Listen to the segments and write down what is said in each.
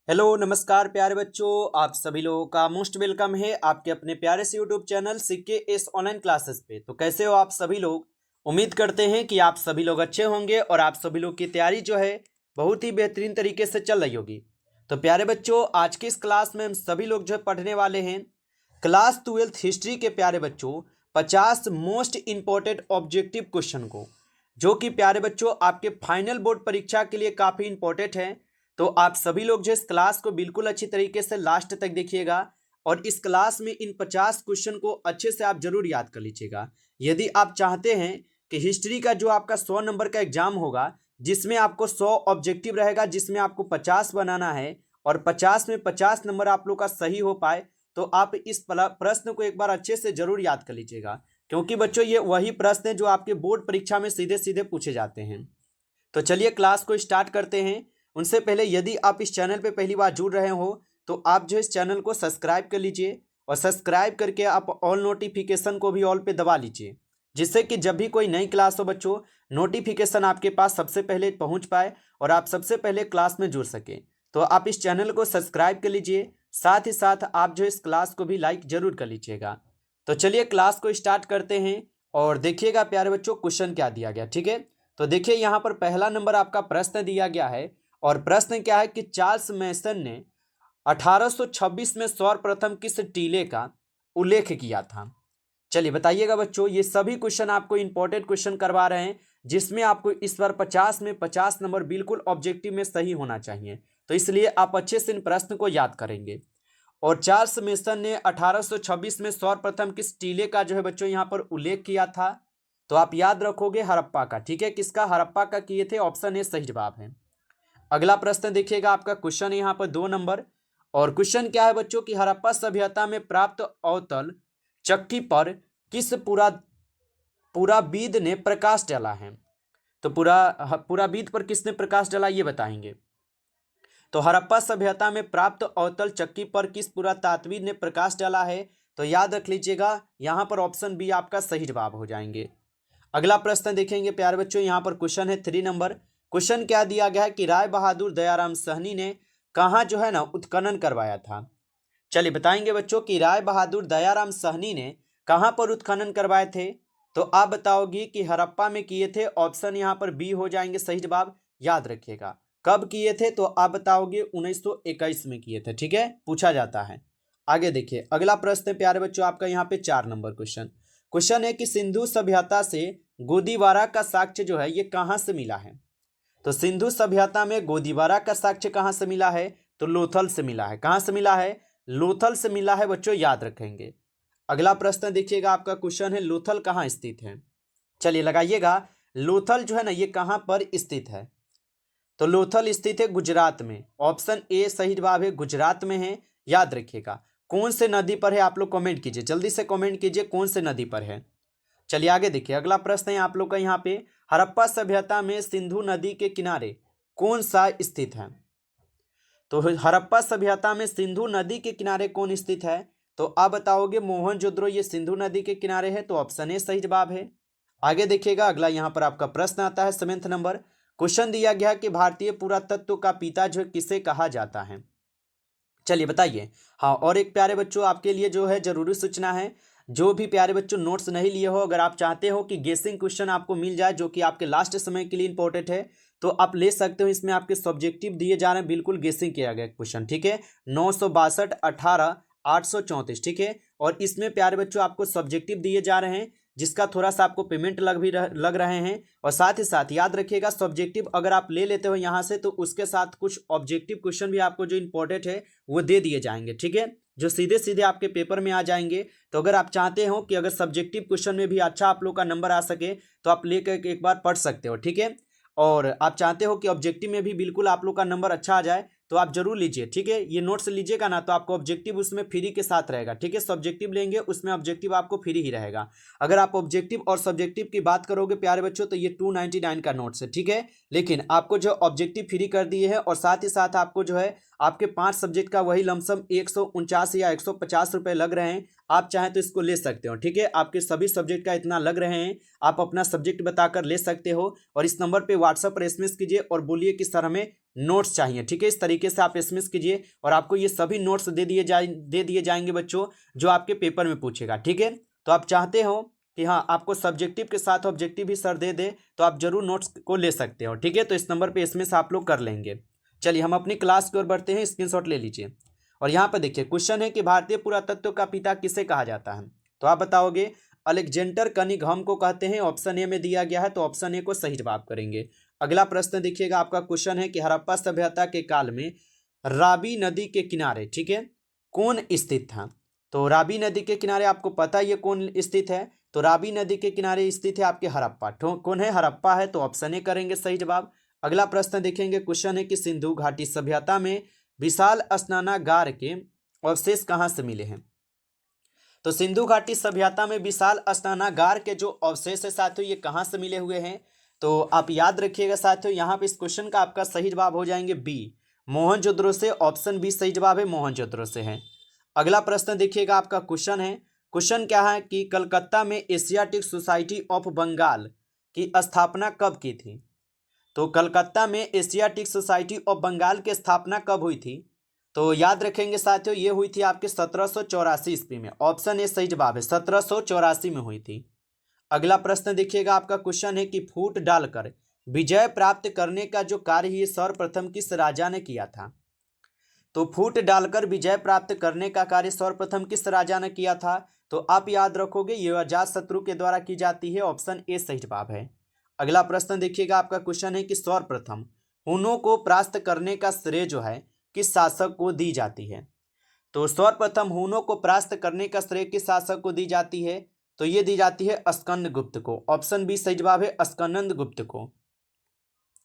Hello नमस्कार प्यारे बच्चों, आप सभी लोगों का मोस्ट वेलकम है आपके अपने प्यारे से YouTube channel C K S online classes पे। तो कैसे हो आप सभी लोग। उम्मीद करते हैं कि आप सभी लोग अच्छे होंगे और आप सभी लोग की तैयारी जो है बहुत ही बेहतरीन तरीके से चल रही होगी। तो प्यारे बच्चों, आज की इस क्लास में हम सभी लोग जो है पढ़ने वाले हैं क्लास 12th हिस्ट्री के प्यारे बच्चों 50 मोस्ट इंपॉर्टेंट ऑब्जेक्टिव क्वेश्चन को, जो कि प्यारे बच्चों आपके फाइनल बोर्ड परीक्षा के लिए काफ़ी इंपॉर्टेंट है। तो आप सभी लोग जो इस क्लास को बिल्कुल अच्छी तरीके से लास्ट तक देखिएगा और इस क्लास में इन 50 क्वेश्चन को अच्छे से आप जरूर याद कर लीजिएगा। यदि आप चाहते हैं कि हिस्ट्री का जो आपका 100 नंबर का एग्जाम होगा, जिसमें आपको 100 ऑब्जेक्टिव रहेगा, जिसमें आपको 50 बनाना है और 50 में 50 नंबर आप लोग का सही हो पाए, तो आप इस प्रश्न को एक बार अच्छे से जरूर याद कर लीजिएगा, क्योंकि बच्चों ये वही प्रश्न है जो आपके बोर्ड परीक्षा में सीधे सीधे पूछे जाते हैं। तो चलिए क्लास को स्टार्ट करते हैं। उनसे पहले यदि आप इस चैनल पे पहली बार जुड़ रहे हो तो आप जो इस चैनल को सब्सक्राइब कर लीजिए और सब्सक्राइब करके आप ऑल नोटिफिकेशन को भी ऑल पे दबा लीजिए, जिससे कि जब भी कोई नई क्लास हो बच्चों, नोटिफिकेशन आपके पास सबसे पहले पहुंच पाए और आप सबसे पहले क्लास में जुड़ सके। तो आप इस चैनल को सब्सक्राइब कर लीजिए, साथ ही साथ आप जो इस क्लास को भी लाइक जरूर कर लीजिएगा। तो चलिए क्लास को स्टार्ट करते हैं और देखिएगा प्यारे बच्चों क्वेश्चन क्या दिया गया। ठीक है, तो देखिए यहाँ पर पहला नंबर आपका प्रश्न दिया गया है और प्रश्न क्या है कि चार्ल्स मैसन ने 1826 में सर्वप्रथम किस टीले का उल्लेख किया था। चलिए बताइएगा बच्चों, ये सभी क्वेश्चन आपको इंपॉर्टेंट क्वेश्चन करवा रहे हैं, जिसमें आपको इस बार 50 में 50 नंबर बिल्कुल ऑब्जेक्टिव में सही होना चाहिए। तो इसलिए आप अच्छे से इन प्रश्न को याद करेंगे। और चार्ल्स मैसन ने 1826 में सर्वप्रथम किस टीले का जो है बच्चों यहाँ पर उल्लेख किया था, तो आप याद रखोगे हड़प्पा का। ठीक है, किसका? हड़प्पा का किए थे। ऑप्शन ए सही जवाब है। अगला प्रश्न देखिएगा, आपका क्वेश्चन यहाँ पर 2 नंबर और क्वेश्चन क्या है बच्चों कि हड़प्पा सभ्यता में प्राप्त अवतल चक्की पर किस पुराविद ने प्रकाश डाला है। तो पुराविद पर किसने प्रकाश डाला ये बताएंगे। तो हड़प्पा सभ्यता में प्राप्त अवतल चक्की पर किस पुरातात्विद ने प्रकाश डाला है, तो याद रख लीजिएगा यहाँ पर ऑप्शन बी आपका सही जवाब हो जाएंगे। अगला प्रश्न देखेंगे प्यारे बच्चों, यहाँ पर क्वेश्चन है 3 नंबर। क्वेश्चन क्या दिया गया है कि राय बहादुर दयाराम सहनी ने कहाँ जो है ना उत्खनन करवाया था। चलिए बताएंगे बच्चों कि राय बहादुर दयाराम सहनी ने कहाँ पर उत्खनन करवाए थे, तो आप बताओगी कि हड़प्पा में किए थे। ऑप्शन यहाँ पर बी हो जाएंगे सही जवाब। याद रखिएगा कब किए थे, तो आप बताओगे 1921 में किए थे। ठीक है, पूछा जाता है। आगे देखिए अगला प्रश्न प्यारे बच्चों आपका यहाँ पे 4 नंबर क्वेश्चन है कि सिंधु सभ्यता से गोदीवारा का साक्ष्य जो है ये कहाँ से मिला है। तो सिंधु सभ्यता में गोदीवारा का साक्ष्य कहाँ से मिला है, तो लोथल से मिला है। कहाँ से मिला है? लोथल से मिला है बच्चों, याद रखेंगे। अगला प्रश्न देखिएगा, आपका क्वेश्चन है लोथल कहाँ स्थित है। चलिए लगाइएगा, लोथल जो है ना ये कहाँ पर स्थित है, तो लोथल स्थित है गुजरात में। ऑप्शन ए सही जवाब है, गुजरात में है। याद रखिएगा कौन से नदी पर है, आप लोग कमेंट कीजिए, जल्दी से कमेंट कीजिए कौन से नदी पर है। चलिए आगे देखिए अगला प्रश्न है आप लोग का यहाँ पे, हड़प्पा सभ्यता में सिंधु नदी के किनारे कौन सा स्थित है। तो हड़प्पा सभ्यता में सिंधु नदी के किनारे कौन स्थित है, तो आप बताओगे मोहनजोदड़ो ये सिंधु नदी के किनारे है। तो ऑप्शन ए सही जवाब है। आगे देखिएगा अगला यहाँ पर आपका प्रश्न आता है 7th नंबर। क्वेश्चन दिया गया कि भारतीय पुरातत्व का पिता जो किसे कहा जाता है। चलिए बताइए। हाँ, और एक प्यारे बच्चों आपके लिए जो है जरूरी सूचना है, जो भी प्यारे बच्चों नोट्स नहीं लिए हो, अगर आप चाहते हो कि गेसिंग क्वेश्चन आपको मिल जाए जो कि आपके लास्ट समय के लिए इंपॉर्टेंट है, तो आप ले सकते हो। इसमें आपके सब्जेक्टिव दिए जा रहे हैं, बिल्कुल गेसिंग किया गया क्वेश्चन। ठीक है, 962, 18, 834। ठीक है, और इसमें प्यारे बच्चों आपको सब्जेक्टिव दिए जा रहे हैं, जिसका थोड़ा सा आपको पेमेंट लग रहे हैं। और साथ ही साथ याद रखिएगा सब्जेक्टिव अगर आप ले लेते हो यहाँ से, तो उसके साथ कुछ ऑब्जेक्टिव क्वेश्चन भी आपको जो इंपॉर्टेंट है वो दे दिए जाएंगे। ठीक है, जो सीधे सीधे आपके पेपर में आ जाएंगे। तो अगर आप चाहते हो कि अगर सब्जेक्टिव क्वेश्चन में भी अच्छा आप लोग का नंबर आ सके, तो आप लेकर एक बार पढ़ सकते हो। ठीक है, और आप चाहते हो कि ऑब्जेक्टिव में भी बिल्कुल आप लोग का नंबर अच्छा आ जाए, तो आप जरूर लीजिए। ठीक है, ये नोट्स लीजिएगा ना, तो आपको ऑब्जेक्टिव उसमें फ्री के साथ रहेगा। ठीक है, सब्जेक्टिव लेंगे उसमें ऑब्जेक्टिव आपको फ्री ही रहेगा। अगर आप ऑब्जेक्टिव और सब्जेक्टिव की बात करोगे प्यारे बच्चों, तो ये 299 का नोट्स है। ठीक है, लेकिन आपको जो ऑब्जेक्टिव फ्री कर दिए है, और साथ ही साथ आपको जो है आपके 5 सब्जेक्ट का वही लमसम 149 या 150 रुपये लग रहे हैं। आप चाहें तो इसको ले सकते हो। ठीक है, आपके सभी सब्जेक्ट का इतना लग रहे हैं, आप अपना सब्जेक्ट बताकर ले सकते हो। और इस नंबर पे व्हाट्सएप पर एसएमएस कीजिए और बोलिए कि सर हमें नोट्स चाहिए। ठीक है, इस तरीके से आप एसएमएस कीजिए और आपको ये सभी नोट्स दे दिए जाएंगे बच्चों, जो आपके पेपर में पूछेगा। ठीक है, तो आप चाहते हो कि हाँ आपको सब्जेक्टिव के साथ ऑब्जेक्टिव भी सर दे दे, तो आप जरूर नोट्स को ले सकते हो। ठीक है, तो इस नंबर पे एसएमएस आप लोग कर लेंगे। चलिए हम अपनी क्लास की ओर बढ़ते हैं, स्क्रीनशॉट ले लीजिए। और यहाँ पर देखिए क्वेश्चन है कि भारतीय पुरातत्व का पिता किसे कहा जाता है? तो आप बताओगे अलेक्जेंडर कनिंघम को कहते हैं, ऑप्शन ए में दिया गया है, तो ऑप्शन ए को सही जवाब करेंगे। अगला प्रश्न देखिएगा, आपका क्वेश्चन है कि हड़प्पा सभ्यता के काल में रावी नदी के किनारे, ठीक है, कौन स्थित था? तो रावी नदी के किनारे आपको पता है ये कौन स्थित है? तो रावी नदी के किनारे स्थित है आपके हड़प्पा। कौन है? हड़प्पा है, तो ऑप्शन ए करेंगे सही जवाब। अगला प्रश्न देखेंगे, क्वेश्चन है कि सिंधु घाटी सभ्यता में विशाल स्नानागार के अवशेष कहाँ से मिले हैं? तो सिंधु घाटी सभ्यता में विशाल स्नानागार के जो अवशेष है साथियों, ये कहाँ से मिले हुए हैं? तो आप याद रखिएगा साथियों, यहाँ पे इस क्वेश्चन का आपका सही जवाब हो जाएंगे बी, मोहनजोदड़ो से। ऑप्शन बी सही जवाब है, मोहनजोदड़ो से है। अगला प्रश्न देखिएगा, आपका क्वेश्चन है, क्वेश्चन क्या है कि कलकत्ता में एशियाटिक सोसाइटी ऑफ बंगाल की स्थापना कब की थी? तो कलकत्ता में एशियाटिक सोसाइटी ऑफ बंगाल की स्थापना कब हुई थी? तो याद रखेंगे साथियों, ये हुई थी आपके 1784 ईस्वी में। ऑप्शन ए सही जवाब है, 1784 में हुई थी। अगला प्रश्न देखिएगा, आपका क्वेश्चन है कि फूट डालकर विजय प्राप्त करने का जो कार्य ये सर्वप्रथम किस राजा ने किया था? तो फूट डालकर विजय प्राप्त करने का कार्य सर्वप्रथम किस राजा ने किया था? तो आप याद रखोगे ये अजातशत्रु के द्वारा की जाती है। ऑप्शन ए सही जवाब है। अगला प्रश्न देखिएगा, आपका क्वेश्चन है कि सर्वप्रथम हुनों को परास्त करने का श्रेय जो है किस शासक को दी जाती है? तो सर्वप्रथम हुनों को परास्त करने का श्रेय किस शासक को दी जाती है? तो ये दी जाती है स्कंदगुप्त को। ऑप्शन बी सही जवाब है, स्कंदगुप्त को।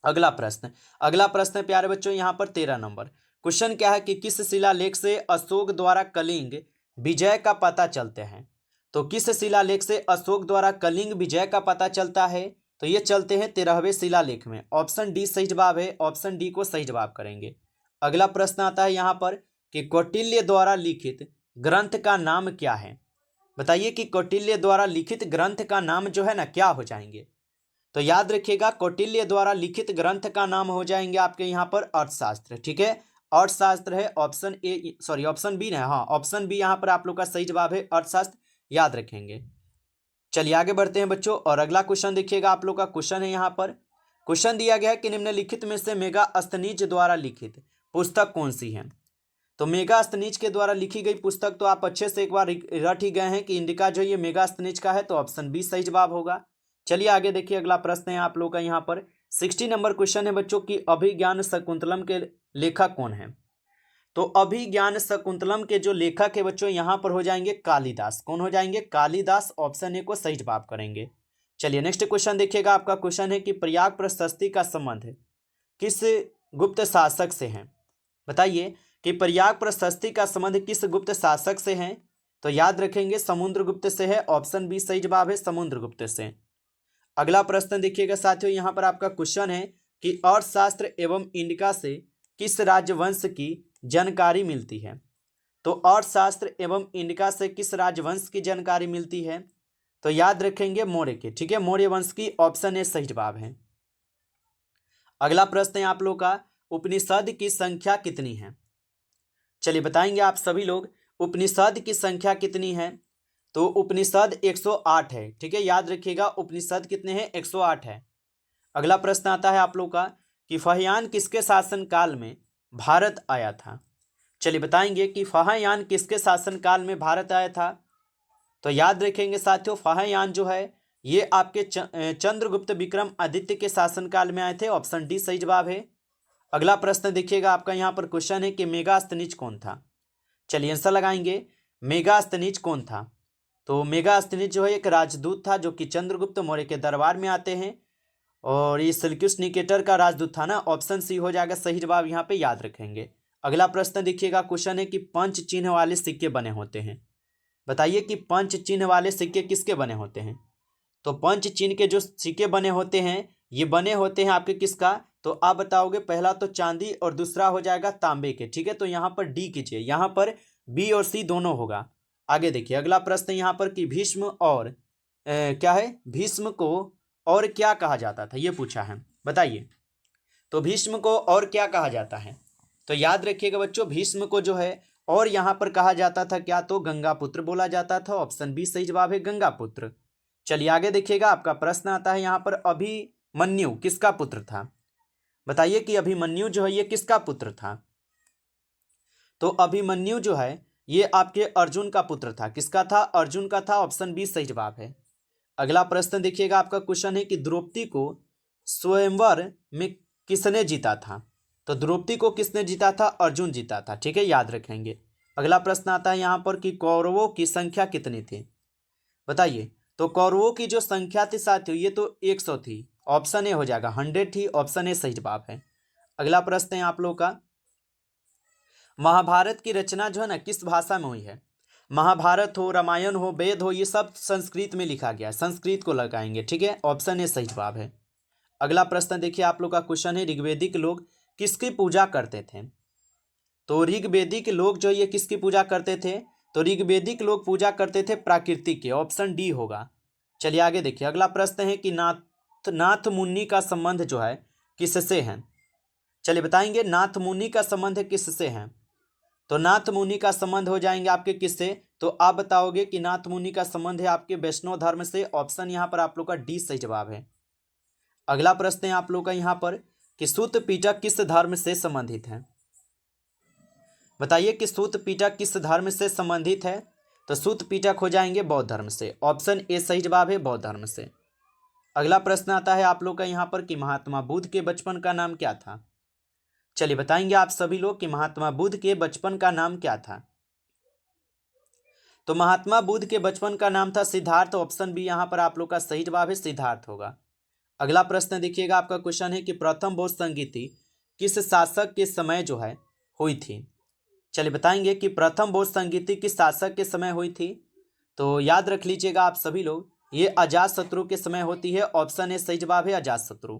अगला प्रश्न प्यारे बच्चों, यहाँ पर 13 नंबर क्वेश्चन क्या है कि किस शिलालेख से अशोक द्वारा कलिंग विजय का पता चलते हैं? तो किस शिलालेख से अशोक द्वारा कलिंग विजय का पता चलता है? तो ये चलते हैं 13वें शिलालेख में। ऑप्शन डी सही जवाब है, ऑप्शन डी को सही जवाब करेंगे। अगला प्रश्न आता है यहाँ पर कि कौटिल्य द्वारा लिखित ग्रंथ का नाम क्या है? बताइए कि कौटिल्य द्वारा लिखित ग्रंथ का नाम जो है ना क्या हो जाएंगे? तो याद रखिएगा, कौटिल्य द्वारा लिखित ग्रंथ का नाम हो जाएंगे आपके यहाँ पर अर्थशास्त्र। ठीक है, अर्थशास्त्र है। Option A sorry option B ना, हाँ ऑप्शन बी यहाँ पर आप लोग का सही जवाब है, अर्थशास्त्र। याद रखेंगे। चलिए आगे बढ़ते हैं बच्चों, और अगला क्वेश्चन देखिएगा, आप लोग का क्वेश्चन है यहाँ पर, क्वेश्चन दिया गया है कि निम्नलिखित में से मेगास्थनीज द्वारा लिखित पुस्तक कौन सी है? तो मेगास्थनीज के द्वारा लिखी गई पुस्तक तो आप अच्छे से एक बार रट ही गए हैं कि इंडिका जो ये मेगास्थनीज का है, तो ऑप्शन बी सही जवाब होगा। चलिए आगे देखिए, अगला प्रश्न है आप लोग का यहाँ पर 60 नंबर क्वेश्चन है बच्चों की अभिज्ञान शकुंतलम के लेखक कौन है? तो अभिज्ञान शकुंतलम के जो लेखक है बच्चों यहाँ पर हो जाएंगे कालिदास। कौन हो जाएंगे? कालिदास। ऑप्शन ए को सही जवाब करेंगे। चलिए नेक्स्ट क्वेश्चन देखिएगा, आपका क्वेश्चन है कि प्रयाग प्रशस्ति का संबंध किस गुप्त शासक से है? बताइए कि प्रयाग प्रशस्ति का संबंध किस गुप्त शासक से है? तो याद रखेंगे समुद्रगुप्त से है। ऑप्शन बी सही जवाब है, समुद्रगुप्त से। अगला प्रश्न देखिएगा साथियों, यहाँ पर आपका क्वेश्चन है कि अर्थशास्त्र एवं इंडिका से किस राजवंश की जानकारी मिलती है? तो अर्थशास्त्र एवं इंडिका से किस राजवंश की जानकारी मिलती है? तो याद रखेंगे मौर्य के। ठीक है, मौर्य वंश की। ऑप्शन ए सही जवाब है। अगला प्रश्न है आप लोग का, उपनिषद की संख्या कितनी है? चलिए बताएंगे आप सभी लोग, उपनिषद की संख्या कितनी है? तो उपनिषद 108 है। ठीक है, याद रखिएगा उपनिषद कितने हैं? 108 है। अगला प्रश्न आता है आप लोग का कि फाहियान किसके शासन काल में भारत आया था? चलिए बताएंगे कि फाहियान किसके शासन काल में भारत आया था? तो याद रखेंगे साथियों, फाहियान जो है ये आपके चंद्रगुप्त विक्रम आदित्य के शासनकाल में आए थे। ऑप्शन डी सही जवाब है। अगला प्रश्न देखिएगा, आपका यहाँ पर क्वेश्चन है कि मेगास्थनीज कौन था? चलिए आंसर लगाएंगे, मेगास्थनीज कौन था? तो मेगास्थनीज जो है एक राजदूत था जो कि चंद्रगुप्त मौर्य के दरबार में आते हैं, और ये सेल्यूकस निकेटर का राजदूत था ना। ऑप्शन सी हो जाएगा सही जवाब यहाँ पे, याद रखेंगे। अगला प्रश्न देखिएगा, क्वेश्चन है कि पंच चिन्ह वाले सिक्के बने होते हैं। बताइए कि पंच चिन्ह वाले सिक्के किसके बने होते हैं? तो पंच चिन्ह के जो सिक्के बने होते हैं ये बने होते हैं आपके किसका? तो आप बताओगे पहला तो चांदी और दूसरा हो जाएगा तांबे के। ठीक है, तो यहाँ पर डी कीजिए, यहाँ पर बी और सी दोनों होगा। आगे देखिए, अगला प्रश्न यहाँ पर कि भीष्म और क्या है, भीष्म को और क्या कहा जाता था, ये पूछा है। बताइए तो भीष्म को और क्या कहा जाता है? तो याद रखिएगा बच्चों, भीष्म को जो है और यहाँ पर कहा जाता था क्या? तो गंगापुत्र बोला जाता था। ऑप्शन बी सही जवाब है, गंगापुत्र। चलिए आगे देखिएगा, आपका प्रश्न आता है यहाँ पर, अभिमन्यु किसका पुत्र था? बताइए कि अभिमन्यु जो है ये किसका पुत्र था? तो अभिमन्यु जो है ये आपके अर्जुन का पुत्र था। किसका था? अर्जुन का था। ऑप्शन बी सही जवाब है। अगला प्रश्न देखिएगा, आपका क्वेश्चन है कि द्रौपदी को स्वयंवर में किसने जीता था? तो द्रौपदी को किसने जीता था? अर्जुन जीता था। ठीक है, याद रखेंगे। अगला प्रश्न आता है यहाँ पर कि कौरवों की संख्या कितनी थी? बताइए। तो कौरवों की जो संख्या थी साथियों ये तो 100 थी। ऑप्शन ए हो जाएगा, 100 थी। ऑप्शन ए सही जवाब है। अगला प्रश्न है आप लोग का, महाभारत की रचना जो है ना किस भाषा में हुई है? महाभारत हो, रामायण हो, वेद हो, ये सब संस्कृत में लिखा गया है। संस्कृत को लगाएंगे। ठीक है, ऑप्शन ए सही जवाब है। अगला प्रश्न देखिए, आप लोग का क्वेश्चन है, ऋग्वेदिक लोग किसकी पूजा करते थे? तो ऋग्वेदिक लोग जो ये किसकी पूजा करते थे? तो ऋग्वेदिक लोग पूजा करते थे प्रकृति के। ऑप्शन डी होगा। चलिए आगे देखिए, अगला प्रश्न है कि नाथ मुनि का संबंध जो है किससे है? चलिए बताएंगे, नाथ मुनि का संबंध किससे है? तो नाथ मुनि का संबंध हो जाएंगे आपके किससे? तो आप बताओगे कि नाथ मुनि का संबंध है आपके वैष्णव धर्म से। ऑप्शन यहाँ पर आप लोग का डी सही जवाब है। अगला प्रश्न है आप लोग का यहाँ पर कि सूत पिटक किस धर्म से संबंधित है? बताइए कि सूत पिटक किस धर्म से संबंधित है? तो सूत पिटक हो जाएंगे बौद्ध धर्म से। ऑप्शन ए सही जवाब है, बौद्ध धर्म से। अगला प्रश्न आता है आप लोग का यहाँ पर कि महात्मा बुद्ध के बचपन का नाम क्या था? चलिए बताएंगे आप सभी लोग कि महात्मा बुद्ध के बचपन का नाम क्या था? तो महात्मा बुद्ध के बचपन का नाम था सिद्धार्थ। ऑप्शन बी यहाँ पर आप लोग का सही जवाब है, सिद्धार्थ होगा। अगला प्रश्न देखिएगा, आपका क्वेश्चन है कि प्रथम बौद्ध संगीति किस शासक के समय जो है हुई थी? चलिए बताएंगे कि प्रथम बौद्ध संगीति किस शासक के समय हुई थी? तो याद रख लीजिएगा आप सभी लोग, ये अजातशत्रु के समय होती है। ऑप्शन ए सही जवाब है, अजातशत्रु।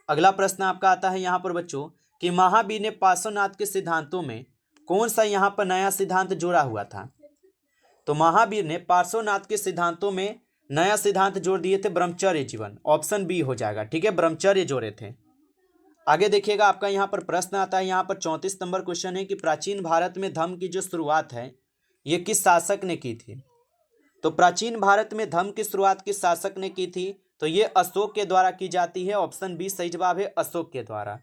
अगला प्रश्न आपका आता है यहाँ पर बच्चों कि महावीर ने पार्श्वनाथ के सिद्धांतों में कौन सा यहाँ पर नया सिद्धांत जोड़ा हुआ था? तो महावीर ने पार्श्वनाथ के सिद्धांतों में नया सिद्धांत जोड़ दिए थे, ब्रह्मचर्य जीवन। ऑप्शन बी हो जाएगा। ठीक है, ब्रह्मचर्य जोड़े थे। आगे देखिएगा, आपका यहाँ पर प्रश्न आता है, यहाँ पर 34 नंबर क्वेश्चन है कि प्राचीन भारत में धर्म की जो शुरुआत है ये किस शासक ने की थी? तो प्राचीन भारत में धर्म की शुरुआत किस शासक ने की थी? तो ये अशोक के द्वारा की जाती है। ऑप्शन बी सही जवाब है, अशोक के द्वारा।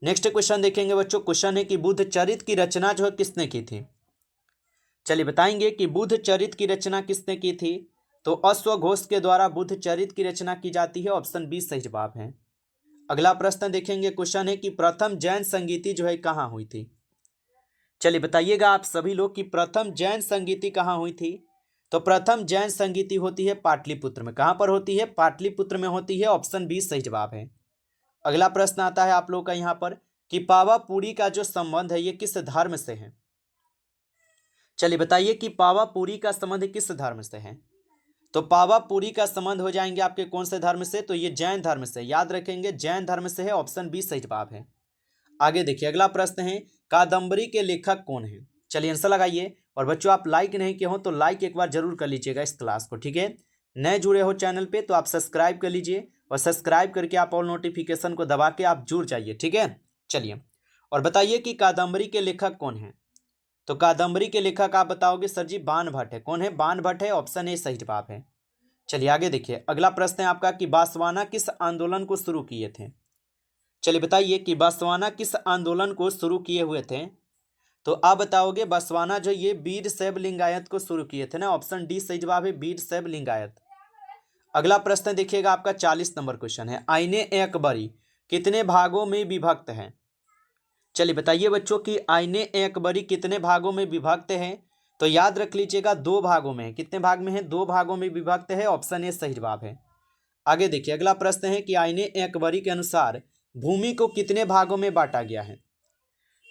नेक्स्ट क्वेश्चन देखेंगे बच्चों, क्वेश्चन है कि बुद्ध चरित्र की रचना जो है किसने की थी? चलिए बताएंगे कि बुद्ध चरित्र की रचना किसने की थी? तो अश्वघोष के द्वारा बुद्ध चरित्र की रचना की जाती है। ऑप्शन बी सही जवाब है। अगला प्रश्न देखेंगे, क्वेश्चन है कि प्रथम जैन संगीति जो है कहाँ हुई थी? चलिए बताइएगा आप सभी लोग कि प्रथम जैन संगीति कहाँ हुई थी? तो प्रथम जैन संगीति होती है पाटलिपुत्र में। कहाँ पर होती है? पाटलिपुत्र में होती है। ऑप्शन बी सही जवाब है। अगला प्रश्न आता है आप लोग का यहाँ पर कि पावापुरी का जो संबंध है ये किस धर्म से है? चलिए बताइए कि पावापुरी का संबंध किस धर्म से है? तो पावापुरी का संबंध हो जाएंगे आपके कौन से धर्म से? तो ये जैन धर्म से। याद रखेंगे, जैन धर्म से है। ऑप्शन बी सही जवाब है। आगे देखिए, अगला प्रश्न है कादम्बरी के लेखक कौन है? चलिए आंसर लगाइए। और बच्चों आप लाइक नहीं किए हो तो लाइक एक बार जरूर कर लीजिएगा इस क्लास को। ठीक है, नए जुड़े हो चैनल पे तो आप सब्सक्राइब कर लीजिए, और सब्सक्राइब करके आप ऑल नोटिफिकेशन को दबा के आप जुड़ जाइए। ठीक है, चलिए और बताइए कि कादम्बरी के लेखक कौन है? तो कादम्बरी के लेखक आप बताओगे सर जी बाण भट्ट है। कौन है? बाण भट्ट है। ऑप्शन ए सही जवाब है। चलिए आगे देखिए, अगला प्रश्न है आपका कि बांसवाना किस आंदोलन को शुरू किए थे? चलिए बताइए कि बांसवाना किस आंदोलन को शुरू किए हुए थे? तो आप बताओगे बांसवाना जो ये वीर शैव लिंगायत को शुरू किए थे ना। ऑप्शन डी सही जवाब है, वीर शैव लिंगायत। अगला प्रश्न देखिएगा, आपका 40 नंबर क्वेश्चन है, आईने अकबरी कितने भागों में विभक्त है? चलिए बताइए बच्चों कि आईने अकबरी कितने भागों में विभक्त है? तो याद रख लीजिएगा 2 भागों में। कितने भाग में है? 2 भागों में विभक्त है। ऑप्शन ए सही जवाब है। आगे देखिए, अगला प्रश्न है कि आईने अकबरी के अनुसार भूमि को कितने भागों में बांटा गया है?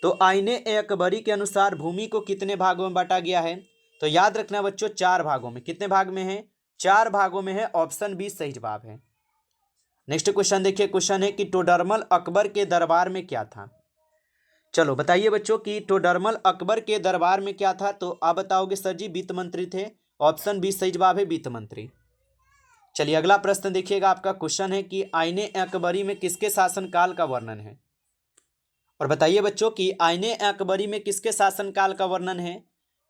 तो आईने अकबरी के अनुसार भूमि को कितने भागों में बांटा गया है? तो याद रखना बच्चों 4 भागों में। कितने भाग में है? 4 भागों में है। ऑप्शन बी सही जवाब है। नेक्स्ट क्वेश्चन देखिए, क्वेश्चन है कि टोडरमल अकबर के दरबार में क्या था? चलो बताइए बच्चों कि टोडरमल अकबर के दरबार में क्या था? तो आप बताओगे सर जी वित्त मंत्री थे। ऑप्शन बी सही जवाब है, वित्त मंत्री। चलिए अगला प्रश्न देखिएगा, आपका क्वेश्चन है कि आईने अकबरी में किसके शासनकाल का वर्णन है। और बताइए बच्चों कि आईने अकबरी में किसके शासनकाल का वर्णन है।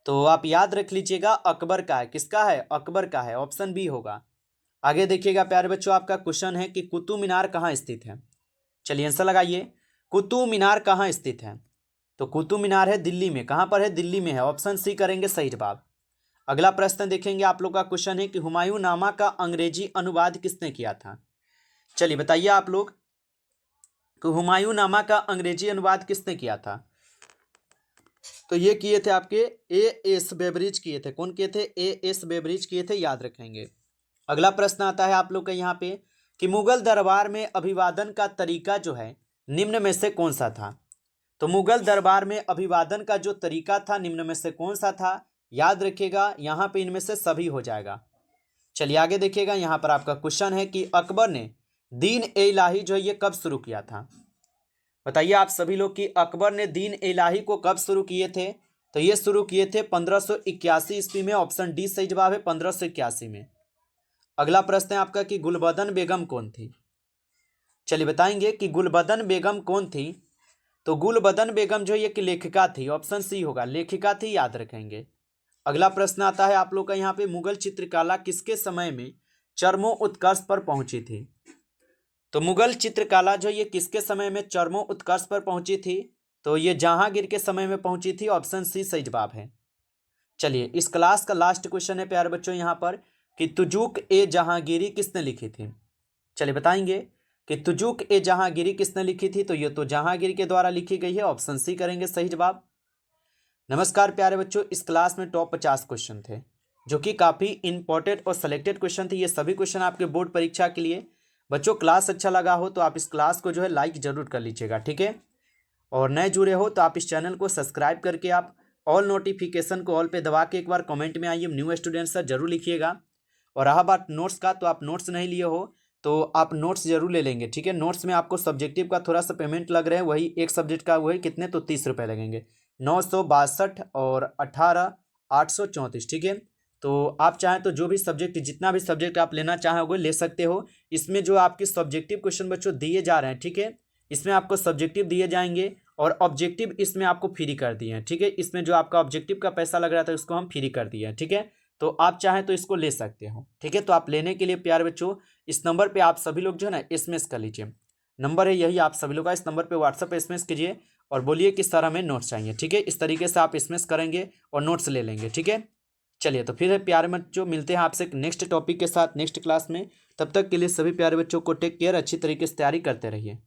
तो आप याद रख लीजिएगा अकबर का है। किसका है? अकबर का है, ऑप्शन बी होगा। आगे देखिएगा प्यारे बच्चों, आपका क्वेश्चन है कि कुतुब मीनार कहाँ स्थित है। चलिए आंसर लगाइए, कुतुब मीनार कहाँ स्थित है। तो कुतुब मीनार है दिल्ली में। कहाँ पर है? दिल्ली में है, ऑप्शन सी करेंगे सही जवाब। अगला प्रश्न देखेंगे, आप लोग का क्वेश्चन है कि हुमायूं नामा का अंग्रेजी अनुवाद किसने किया था। चलिए बताइए आप लोग कि हुमायूं नामा का अंग्रेजी अनुवाद किसने किया था। तो ये किए थे आपके A.S. बेबरिज किए थे। कौन किए थे? A.S. बेबरिज किए थे, याद रखेंगे। अगला प्रश्न आता है आप लोग का यहाँ पे कि मुगल दरबार में अभिवादन का तरीका जो है निम्न में से कौन सा था। तो मुगल दरबार में अभिवादन का जो तरीका था निम्न में से कौन सा था, याद रखिएगा। यहाँ पे इनमें से सभी हो जाएगा। चलिए आगे देखिएगा, यहाँ पर आपका क्वेश्चन है कि अकबर ने दीन ए इलाही जो है ये कब शुरू किया था। बताइए आप सभी लोग कि अकबर ने दीन ए इलाही को कब शुरू किए थे। तो ये शुरू किए थे 1581 ईस्वी में, ऑप्शन डी सही जवाब है, 1581 में। अगला प्रश्न है आपका कि गुलबदन बेगम कौन थी। चलिए बताएंगे कि गुलबदन बेगम कौन थी। तो गुलबदन बेगम जो एक लेखिका थी, ऑप्शन सी होगा, लेखिका थी, याद रखेंगे। अगला प्रश्न आता है आप लोग का यहाँ पे, मुगल चित्रकला किसके समय में चरमोत्कर्ष पर पहुंची थी। तो मुगल चित्रकला जो ये किसके समय में चरमोत्कर्ष पर पहुंची थी। तो ये जहांगीर के समय में पहुंची थी, ऑप्शन सी सही जवाब है। चलिए इस क्लास का लास्ट क्वेश्चन है प्यारे बच्चों यहाँ पर कि तुजुक ए जहांगीरी किसने लिखी थी। चलिए बताएंगे कि तुजुक ए जहांगीरी किसने लिखी थी। तो ये तो जहांगीर के द्वारा लिखी गई है, ऑप्शन सी करेंगे सही जवाब। नमस्कार प्यारे बच्चों, इस क्लास में टॉप 50 क्वेश्चन थे जो कि काफ़ी इंपॉर्टेंट और सिलेक्टेड क्वेश्चन थे। ये सभी क्वेश्चन आपके बोर्ड परीक्षा के लिए। बच्चों क्लास अच्छा लगा हो तो आप इस क्लास को जो है लाइक जरूर कर लीजिएगा, ठीक है। और नए जुड़े हो तो आप इस चैनल को सब्सक्राइब करके आप ऑल नोटिफिकेशन को ऑल पे दबा के एक बार कमेंट में आइए न्यू स्टूडेंट सर जरूर लिखिएगा। और रहा बात नोट्स का, तो आप नोट्स नहीं लिए हो तो आप नोट्स जरूर ले लेंगे, ठीक है। नोट्स में आपको सब्जेक्टिव का थोड़ा सा पेमेंट लग रहा है, वही एक सब्जेक्ट का वही कितने, तो 30 रुपये लगेंगे, 962 और 18 834, ठीक है। तो आप चाहें तो जो भी सब्जेक्ट, जितना भी सब्जेक्ट आप लेना चाहोगे ले सकते हो। इसमें जो आपके सब्जेक्टिव क्वेश्चन बच्चों दिए जा रहे हैं, ठीक है, इसमें आपको सब्जेक्टिव दिए जाएंगे और ऑब्जेक्टिव इसमें आपको फ्री कर दिए हैं, ठीक है। इसमें जो आपका ऑब्जेक्टिव का पैसा लग रहा था उसको हम फ्री कर दिए हैं, ठीक है। तो आप चाहें तो इसको ले सकते हो, ठीक है। तो आप लेने के लिए प्यारे बच्चों इस नंबर पे आप सभी लोग जो है ना एसएमएस कर लीजिए। नंबर है यही, आप सभी लोग का इस नंबर पे व्हाट्सएप पे एसएमएस कीजिए और बोलिए किस तरह हमें नोट्स चाहिए, ठीक है। इस तरीके से आप एसएमएस करेंगे और नोट्स ले लेंगे, ठीक है। चलिए तो फिर प्यारे बच्चों मिलते हैं आपसे नेक्स्ट टॉपिक के साथ नेक्स्ट क्लास में। तब तक के लिए सभी प्यारे बच्चों को टेक केयर, अच्छी तरीके से तैयारी करते रहिए।